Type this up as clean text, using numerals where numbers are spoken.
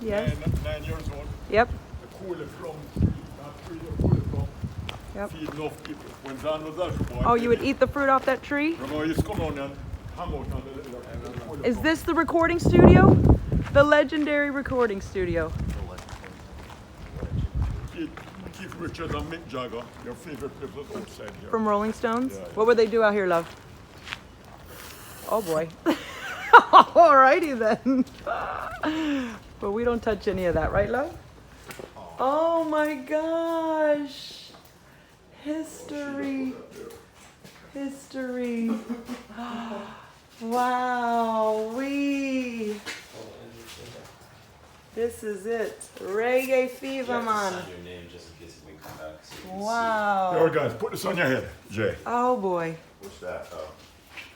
Yes. 9 years old. Yep. The cooler from that tree, the cooler from. Yep. Feed enough people. When John was that boy. Oh, you would eat the fruit off that tree? Remember, you used to come on and hang out on the Is this the recording studio? The legendary recording studio. Keith Richards and Mick Jagger, your favorite people outside here. From Rolling Stones? Yeah. What would they do out here, love? Oh boy. Alrighty then. But we don't touch any of that, right, love? Oh my gosh. History. History. Wow. This is it. Reggae fever, man. Sign your name just in case we come back. So you can Wow. Here, guys, put this on your head, Jay. Oh boy. see. What's that? Oh.